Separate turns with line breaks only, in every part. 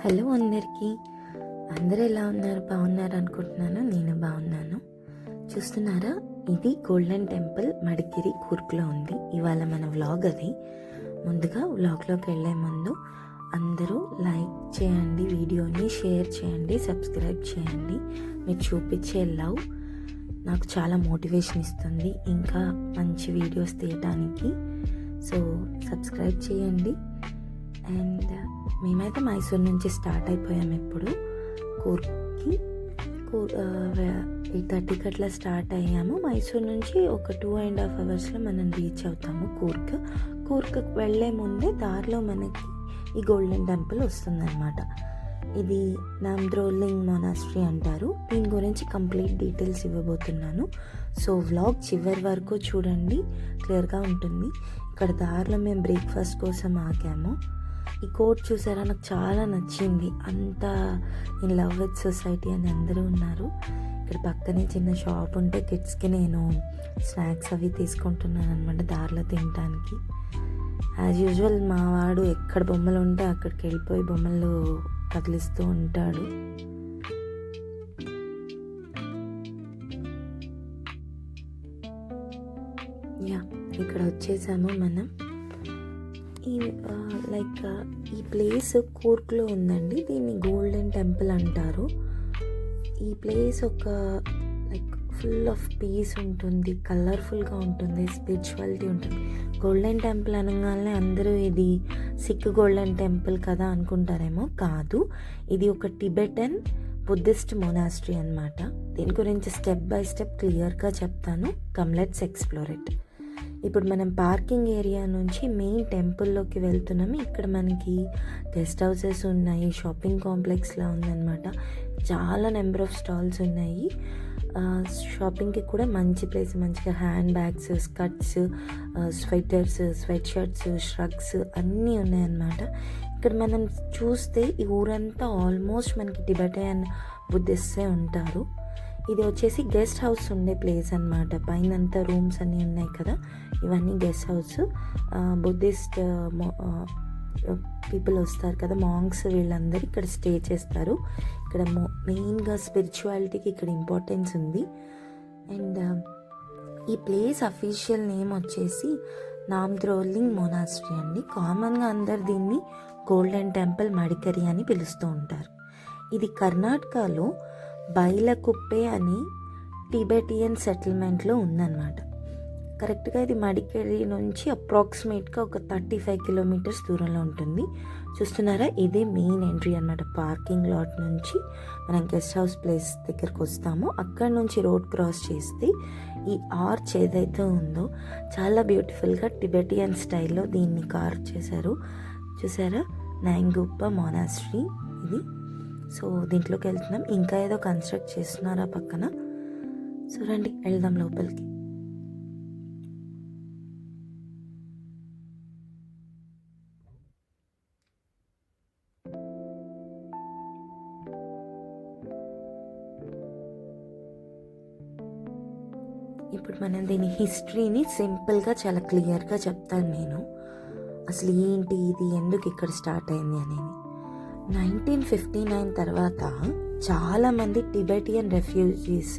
Hello అందరికీ. అందరూ ఎలా ఉన్నారు? బాగున్నారు అనుకుంటున్నాను. నేను బాగున్నాను. చూస్తున్నారా, ఇది గోల్డెన్ టెంపుల్ మడికేరి కూర్గ్లో ఉంది. ఇవాళ మన వ్లాగ్ అది. ముందుగా వ్లాగ్లోకి వెళ్ళే ముందు అందరూ లైక్ చేయండి, వీడియోని షేర్ చేయండి, సబ్స్క్రైబ్ చేయండి. మీరు చూపించే లవ్ నాకు చాలా మోటివేషన్ ఇస్తుంది ఇంకా మంచి వీడియోస్ తీయడానికి. సో సబ్స్క్రైబ్ చేయండి. అండ్ మేమైతే మైసూర్ నుంచి స్టార్ట్ అయిపోయాము. ఇప్పుడు కూర్గ్కి 8:30కి అట్లా స్టార్ట్ అయ్యాము. మైసూర్ నుంచి ఒక 2.5 అవర్స్లో మనం రీచ్ అవుతాము కూర్గ్కి వెళ్ళే ముందే దారిలో మనకి ఈ గోల్డెన్ టెంపుల్ వస్తుందన్నమాట. ఇది నామ్ద్రోలింగ్ మొనాస్ట్రీ అంటారు. దీని గురించి కంప్లీట్ డీటెయిల్స్ ఇవ్వబోతున్నాను. సో వ్లాగ్ చివరి వరకు చూడండి, క్లియర్గా ఉంటుంది. ఇక్కడ దారిలో మేము బ్రేక్ఫాస్ట్ కోసం ఆగాము. ఈ కోట్ చూసారా, నాకు చాలా నచ్చింది. అంతా ఇన్ లవ్ విత్ సొసైటీ అని అందరూ ఉన్నారు. ఇక్కడ పక్కనే చిన్న షాప్ ఉంటే కిడ్స్కి నేను స్నాక్స్ అవి తీసుకుంటున్నాను అనమాట దారిలో తినడానికి. యాజ్ యూజువల్ మా వాడు ఎక్కడ బొమ్మలు ఉంటే అక్కడికి వెళ్ళిపోయి బొమ్మలు కదిలిస్తూ ఉంటాడు. ఇక్కడ వచ్చేసాము మనం. ఈ ప్లేస్ కూర్గ్లో ఉందండి. దీన్ని గోల్డెన్ టెంపుల్ అంటారు. ఈ ప్లేస్ ఒక ఫుల్ ఆఫ్ పీస్ ఉంటుంది, కలర్ఫుల్గా ఉంటుంది, స్పిరిచువాలిటీ ఉంటుంది. గోల్డెన్ టెంపుల్ అనగానే అందరూ ఇది సిక్ గోల్డెన్ టెంపుల్ కదా అనుకుంటారేమో. కాదు, ఇది ఒక టిబెటన్ బుద్ధిస్ట్ మొనాస్ట్రీ అన్నమాట. దీని గురించి స్టెప్ బై స్టెప్ క్లియర్గా చెప్తాను. Come let's explore it. ఇప్పుడు మనం పార్కింగ్ ఏరియా నుంచి మెయిన్ టెంపుల్లోకి వెళ్తున్నాము. ఇక్కడ మనకి గెస్ట్ హౌసెస్ ఉన్నాయి, షాపింగ్ కాంప్లెక్స్లా ఉందన్నమాట. చాలా నెంబర్ ఆఫ్ స్టాల్స్ ఉన్నాయి. షాపింగ్కి కూడా మంచి ప్లేస్. మంచిగా hand bags, skirts, sweaters, sweat shirts, shrugs అన్నీ ఉన్నాయన్నమాట. ఇక్కడ మనం చూస్తే ఈ ఊరంతా ఆల్మోస్ట్ మనకి టిబెటన్ బుద్ధిస్టే ఉంటారు. ఇది వచ్చేసి గెస్ట్ హౌస్ ఉండే ప్లేస్ అన్నమాట. పైనంతా రూమ్స్ అన్నీ ఉన్నాయి కదా, ఇవన్నీ గెస్ట్ హౌస్. బుద్ధిస్ట్ పీపుల్ వస్తారు కదా, మాంగ్స్, వీళ్ళందరూ ఇక్కడ స్టే చేస్తారు. ఇక్కడ మెయిన్గా స్పిరిచువాలిటీకి ఇక్కడ ఇంపార్టెన్స్ ఉంది. అండ్ ఈ ప్లేస్ అఫీషియల్ నేమ్ వచ్చేసి నామ్ద్రోలింగ్ మొనాస్ట్రీ అండి. కామన్గా అందరు దీన్ని గోల్డెన్ టెంపుల్ మడికేరి అని పిలుస్తూ ఉంటారు. ఇది కర్ణాటకలో బైలకుప్పే అని టిబెటియన్ సెటిల్మెంట్లో ఉందన్నమాట. కరెక్ట్గా ఇది మడికేరి నుంచి అప్రాక్సిమేట్గా ఒక 35 కిలోమీటర్స్ దూరంలో ఉంటుంది. చూస్తున్నారా, ఇదే మెయిన్ ఎంట్రీ అన్నమాట. పార్కింగ్ లాట్ నుంచి మనం గెస్ట్ హౌస్ ప్లేస్ దగ్గరకు వస్తాము. అక్కడ నుంచి రోడ్ క్రాస్ చేస్తే ఈ ఆర్చ్ ఏదైతే ఉందో చాలా బ్యూటిఫుల్గా టిబెటియన్ స్టైల్లో దీన్ని కార్వ్ చేశారు. చూసారా, నాంగుప్ప మొనాస్ట్రీ ఇది. సో దీంట్లోకి వెళ్తున్నాం. ఇంకా ఏదో కన్స్ట్రక్ట్ చేస్తున్నారా పక్కన. సో రండి వెళ్దాం లోపలికి. ఇప్పుడు మనం దీని హిస్టరీని సింపుల్గా చాలా క్లియర్గా చెప్తాను నేను. అసలు ఏంటి ఇది, ఎందుకు ఇక్కడ స్టార్ట్ అయింది అనేది. 1959 తర్వాత చాలామంది టిబెటియన్ రెఫ్యూజీస్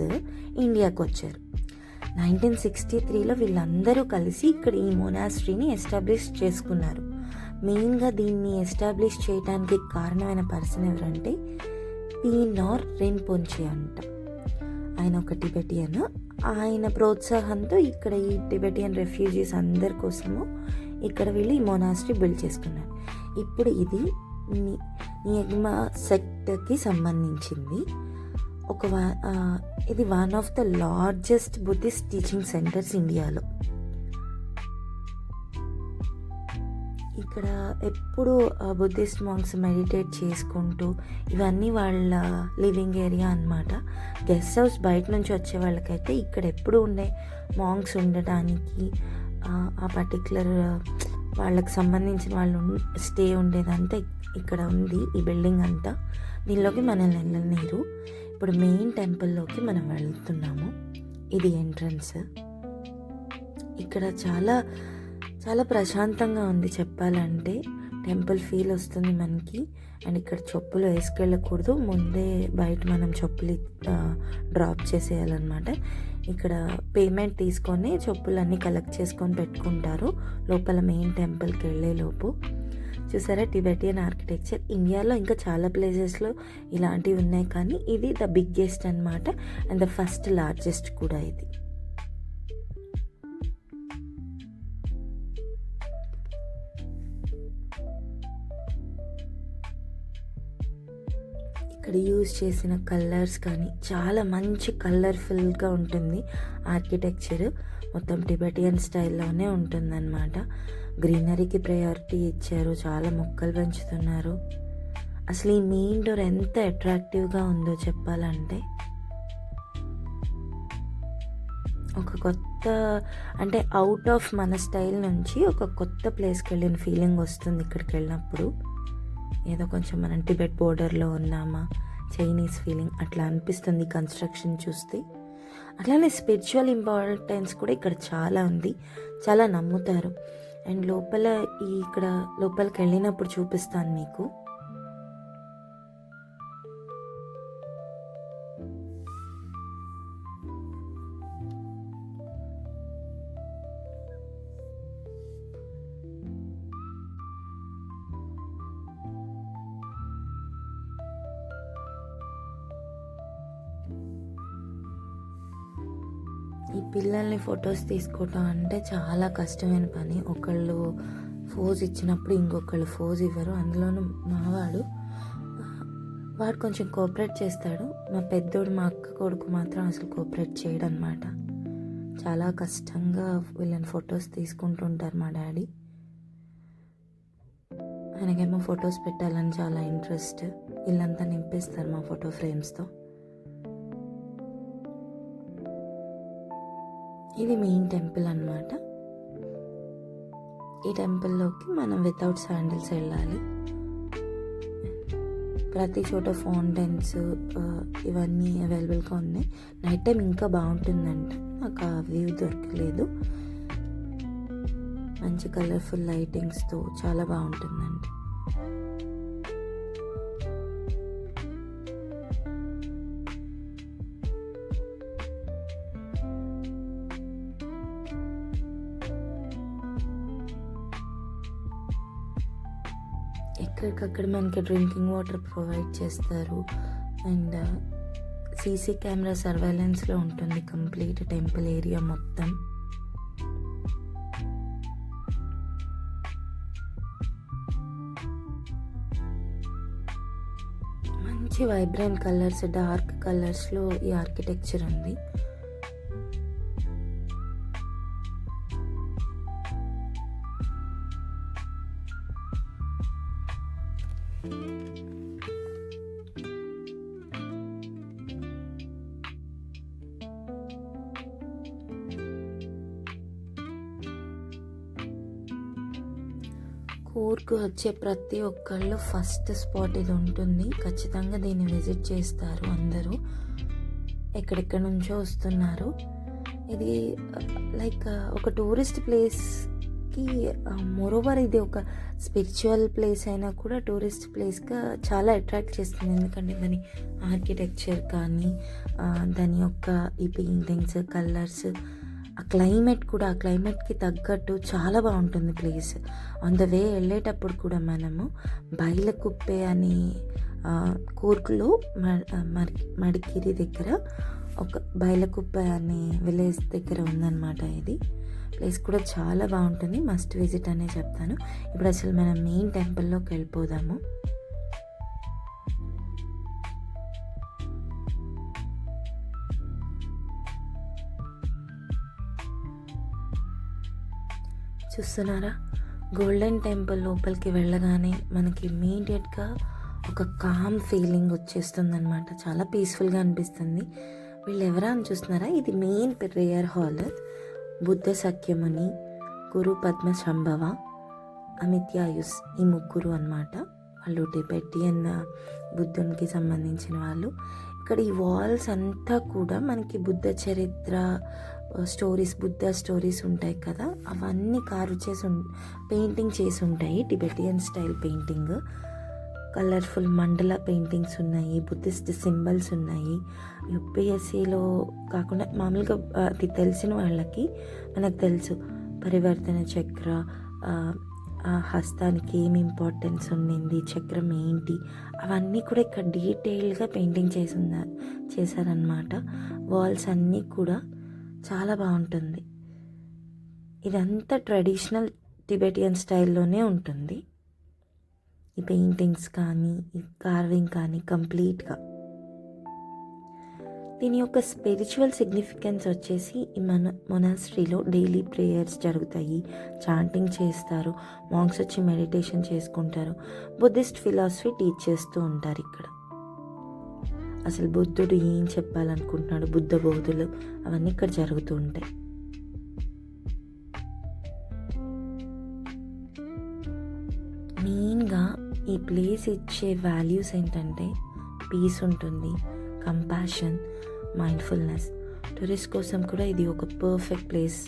ఇండియాకు వచ్చారు. 1963లో వీళ్ళందరూ కలిసి ఇక్కడ ఈ మొనాస్ట్రీని ఎస్టాబ్లిష్ చేసుకున్నారు. మెయిన్గా దీన్ని ఎస్టాబ్లిష్ చేయడానికి కారణమైన పర్సన్ ఎవరంటే పీనార్ రింపోచే అంట. ఆయన ఒక టిబెటియన్. ఆయన ప్రోత్సాహంతో ఇక్కడ ఈ టిబెటియన్ రెఫ్యూజీస్ అందరి కోసము ఇక్కడ వీళ్ళు ఈ మొనాస్ట్రీ బిల్డ్ చేసుకున్నారు. ఇప్పుడు ఇది నియగ్మా సెక్ట్కి సంబంధించింది. ఇది one of the largest Buddhist teaching centres ఇండియాలో. ఇక్కడ ఎప్పుడు బుద్ధిస్ట్ మాంగ్స్ మెడిటేట్ చేసుకుంటూ, ఇవన్నీ వాళ్ళ లివింగ్ ఏరియా అన్నమాట. గెస్ట్ హౌస్ బయట నుంచి వచ్చే వాళ్ళకైతే ఇక్కడ ఎప్పుడు ఉండే మాంగ్స్ ఉండటానికి ఆ పర్టికులర్ వాళ్ళకి సంబంధించిన వాళ్ళు స్టే ఉండేదంతా ఇక్కడ ఉంది, ఈ బిల్డింగ్ అంతా. దీనిలోకి మనం వెళ్ళలేరు. ఇప్పుడు మెయిన్ టెంపుల్లోకి మనం వెళ్తున్నాము. ఇది ఎంట్రన్స్. ఇక్కడ చాలా చాలా ప్రశాంతంగా ఉంది చెప్పాలంటే. టెంపుల్ ఫీల్ వస్తుంది మనకి. అండ్ ఇక్కడ చెప్పులు వేసుకెళ్ళకూడదు, ముందే బయట మనం చెప్పులు డ్రాప్ చేసేయాలన్నమాట. ఇక్కడ పేమెంట్ తీసుకొని చెప్పులన్నీ కలెక్ట్ చేసుకొని పెట్టుకుంటారు లోపల మెయిన్ టెంపుల్కి వెళ్ళేలోపు. చూసారా టిబెటియన్ ఆర్కిటెక్చర్. ఇండియాలో ఇంకా చాలా ప్లేసెస్లో ఇలాంటివి ఉన్నాయి, కానీ ఇది ద బిగ్గెస్ట్ అనమాట అండ్ ద ఫస్ట్ లార్జెస్ట్ కూడా ఇది. ఇక్కడ యూజ్ చేసిన కలర్స్ కానీ చాలా మంచి కలర్ఫుల్గా ఉంటుంది ఆర్కిటెక్చర్. మొత్తం టిబెటియన్ స్టైల్లోనే ఉంటుందన్నమాట. గ్రీనరీకి ప్రయారిటీ ఇచ్చారు, చాలా మొక్కలు పెంచుతున్నారు. అసలు ఈ మెయిన్ డోర్ ఎంత అట్రాక్టివ్గా ఉందో చెప్పాలంటే. ఒక కొత్త అంటే అవుట్ ఆఫ్ మన స్టైల్ నుంచి ఒక కొత్త ప్లేస్కి వెళ్ళిన ఫీలింగ్ వస్తుంది ఇక్కడికి వెళ్ళినప్పుడు. ఏదో కొంచెం మనం టిబెట్ బోర్డర్లో ఉన్నామా, చైనీస్ ఫీలింగ్ అట్లా అనిపిస్తుంది కన్స్ట్రక్షన్ చూస్తే. అట్లానే స్పిరిచువల్ ఇంపార్టెన్స్ కూడా ఇక్కడ చాలా ఉంది, చాలా నమ్ముతారు. అండ్ లోపల ఇక్కడ లోపలికి వెళ్ళినప్పుడు చూపిస్తాను మీకు. ఈ పిల్లల్ని ఫొటోస్ తీసుకోవటం అంటే చాలా కష్టమైన పని. ఒకళ్ళు ఫోజ్ ఇచ్చినప్పుడు ఇంకొకళ్ళు ఫోజ్ ఇవ్వరు. అందులోనూ వాడు కొంచెం కోఆపరేట్ చేస్తాడు. మా పెద్దోడు, మా అక్క కొడుకు మాత్రం అసలు కోఆపరేట్ చేయడు అనమాట. చాలా కష్టంగా వీళ్ళని ఫొటోస్ తీసుకుంటుంటారు మా డాడీ. ఆయనకేమో ఫొటోస్ పెట్టాలని చాలా ఇంట్రెస్ట్. ఇల్లంతా నింపేస్తారు మా ఫోటో ఫ్రేమ్స్తో. ఇది మెయిన్ టెంపుల్ అన్నమాట. ఈ టెంపుల్లోకి మనం వితౌట్ శాండిల్స్ వెళ్ళాలి. ప్రతి చోట ఫౌంటైన్స్ ఇవన్నీ అవైలబుల్గా ఉన్నాయి. నైట్ టైం ఇంకా బాగుంటుందంట, నాకు ఆ వ్యూ దొరకలేదు. మంచి కలర్ఫుల్ లైటింగ్స్తో చాలా బాగుంటుందంట. ఎక్కడికక్కడ మనకి డ్రింకింగ్ వాటర్ ప్రొవైడ్ చేస్తారు. అండ్ సీసీ కెమెరా సర్వేలెన్స్లో ఉంటుంది కంప్లీట్ టెంపుల్ ఏరియా మొత్తం. మంచి వైబ్రెంట్ కలర్స్, డార్క్ కలర్స్లో ఈ ఆర్కిటెక్చర్ ఉంది. కూర్గ్ వచ్చే ప్రతి ఒక్కళ్ళు ఫస్ట్ స్పాట్ ఇది ఉంటుంది. ఖచ్చితంగా దీన్ని విజిట్ చేస్తారు అందరూ. ఎక్కడెక్కడ నుంచో వస్తున్నారు. ఇది లైక్ ఒక టూరిస్ట్ ప్లేస్కి, మోరోవర్ ఇది ఒక స్పిరిచువల్ ప్లేస్ అయినా కూడా టూరిస్ట్ ప్లేస్గా చాలా అట్రాక్ట్ చేస్తుంది. ఎందుకంటే దాని ఆర్కిటెక్చర్ కానీ దాని యొక్క ఈ పెయింటింగ్స్, కలర్స్, ఆ క్లైమేట్ కూడా, ఆ క్లైమేట్కి తగ్గట్టు చాలా బాగుంటుంది ప్లేస్. ఆన్ ద వే వెళ్ళేటప్పుడు కూడా మనము బైలకుప్పే అని కూర్గ్లో మడికేరి దగ్గర ఒక బైలకుప్పే అనే విలేజ్ దగ్గర ఉందన్నమాట. ఇది ప్లేస్ కూడా చాలా బాగుంటుంది, మస్ట్ విజిట్ అనే చెప్తాను. ఇప్పుడు అసలు మనం మెయిన్ టెంపుల్లోకి వెళ్ళిపోదాము. చూస్తున్నారా, గోల్డెన్ టెంపుల్ లోపలికి వెళ్ళగానే మనకి ఇమ్మీడియట్గా ఒక కామ్ ఫీలింగ్ వచ్చేస్తుంది అనమాట. చాలా పీస్ఫుల్గా అనిపిస్తుంది. వీళ్ళు ఎవరా అని చూస్తున్నారా, ఇది main prayer hall. Buddha Shakyamuni, Guru Padma Sambhava, Amitayus, ఈ ముగ్గురు అనమాట వాళ్ళు టిబెటియన్ బుద్ధునికి సంబంధించిన వాళ్ళు. ఇక్కడ ఈ వాల్స్ అంతా కూడా మనకి బుద్ధ చరిత్ర స్టోరీస్, బుద్ధ స్టోరీస్ ఉంటాయి కదా, అవన్నీ పెయింటింగ్ చేసి ఉంటాయి. టిబెటియన్ స్టైల్ పెయింటింగ్, కలర్ఫుల్ మండల పెయింటింగ్స్ ఉన్నాయి, బుద్ధిస్ట్ సింబల్స్ ఉన్నాయి. యూపీఎస్సీలో కాకుండా మామూలుగా అది తెలిసిన వాళ్ళకి మనకు తెలుసు పరివర్తన చక్ర, హస్తానికి ఏమి ఇంపార్టెన్స్ ఉండింది, చక్రం ఏంటి, అవన్నీ కూడా ఇక్కడ డీటెయిల్గా పెయింటింగ్ చేశారనమాట. వాల్స్ అన్నీ కూడా చాలా బాగుంటుంది. ఇదంతా ట్రెడిషనల్ టిబెటియన్ స్టైల్లోనే ఉంటుంది. ఈ పెయింటింగ్స్ కానీ, ఈ కార్వింగ్ కానీ కంప్లీట్గా. దీని యొక్క స్పిరిచువల్ సిగ్నిఫికెన్స్ వచ్చేసి ఈ మొనాస్ట్రీలో డైలీ ప్రేయర్స్ జరుగుతాయి, చాంటింగ్ చేస్తారు, మాంగ్స్ వచ్చి మెడిటేషన్ చేసుకుంటారు, బుద్ధిస్ట్ ఫిలాసఫీ టీచ్ చేస్తూ ఉంటారు ఇక్కడ. అసలు బుద్ధుడు ఏం చెప్పాలనుకుంటున్నాడు, బుద్ధ బోధులు, అవన్నీ ఇక్కడ జరుగుతూ ఉంటాయి. మెయిన్గా ఈ ప్లేస్ ఇచ్చే వాల్యూస్ ఏంటంటే పీస్ ఉంటుంది, కంపాషన్, మైండ్ఫుల్నెస్. టూరిస్ట్ కోసం కూడా ఇది ఒక పర్ఫెక్ట్ ప్లేస్,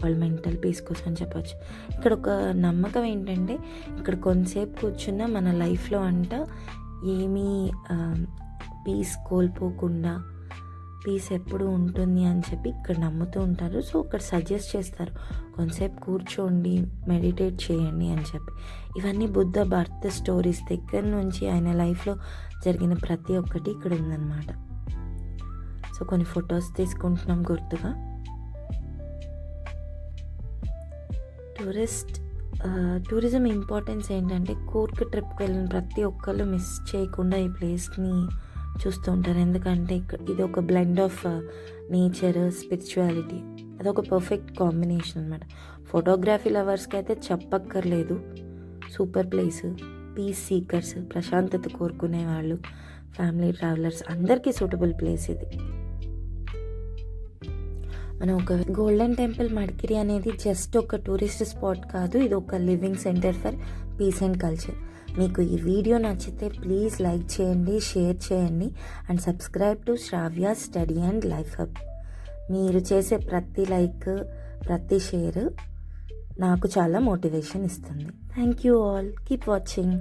వాళ్ళ మెంటల్ పీస్ కోసం అని చెప్పచ్చు. ఇక్కడ ఒక నమ్మకం ఏంటంటే ఇక్కడ కొంతసేపు కూర్చున్నా మన లైఫ్లో ఏమీ పీస్ కోల్పోకుండా పీస్ ఎప్పుడు ఉంటుంది అని చెప్పి ఇక్కడ నమ్ముతూ ఉంటారు. సో ఇక్కడ సజెస్ట్ చేస్తారు కొంతసేపు కూర్చోండి, మెడిటేట్ చేయండి అని చెప్పి. ఇవన్నీ బుద్ధ బర్త్ స్టోరీస్ దగ్గర నుంచి ఆయన లైఫ్లో జరిగిన ప్రతి ఒక్కటి ఇక్కడ ఉందన్నమాట. సో కొన్ని ఫొటోస్ తీసుకుంటున్నాం గుర్తుగా. టూరిజం ఇంపార్టెన్స్ ఏంటంటే కూర్గ్ ట్రిప్కి వెళ్ళిన ప్రతి ఒక్కళ్ళు మిస్ చేయకుండా ఈ ప్లేస్ని చూస్తూ ఉంటారు. ఎందుకంటే ఇది ఒక బ్లెండ్ ఆఫ్ నేచర్, స్పిరిచువాలిటీ, అదొక పర్ఫెక్ట్ కాంబినేషన్ అనమాట. ఫోటోగ్రఫీ లవర్స్కి అయితే చెప్పక్కర్లేదు, సూపర్ ప్లేస్. పీస్ సీకర్స్, ప్రశాంతత కోరుకునే వాళ్ళు, ఫ్యామిలీ ట్రావెలర్స్ అందరికీ సూటబుల్ ప్లేస్ ఇది. మనం ఒక గోల్డెన్ టెంపుల్ మడికేరి అనేది జస్ట్ ఒక టూరిస్ట్ స్పాట్ కాదు, ఇది ఒక living centre for peace and culture. మీకు ఈ వీడియో నచ్చితే ప్లీజ్ లైక్ చేయండి, షేర్ చేయండి and subscribe to Shravya study and life hub. మీరు చేసే ప్రతి లైక్, ప్రతి షేర్ నాకు చాలా మోటివేషన్ ఇస్తుంది. Thank you all, keep watching.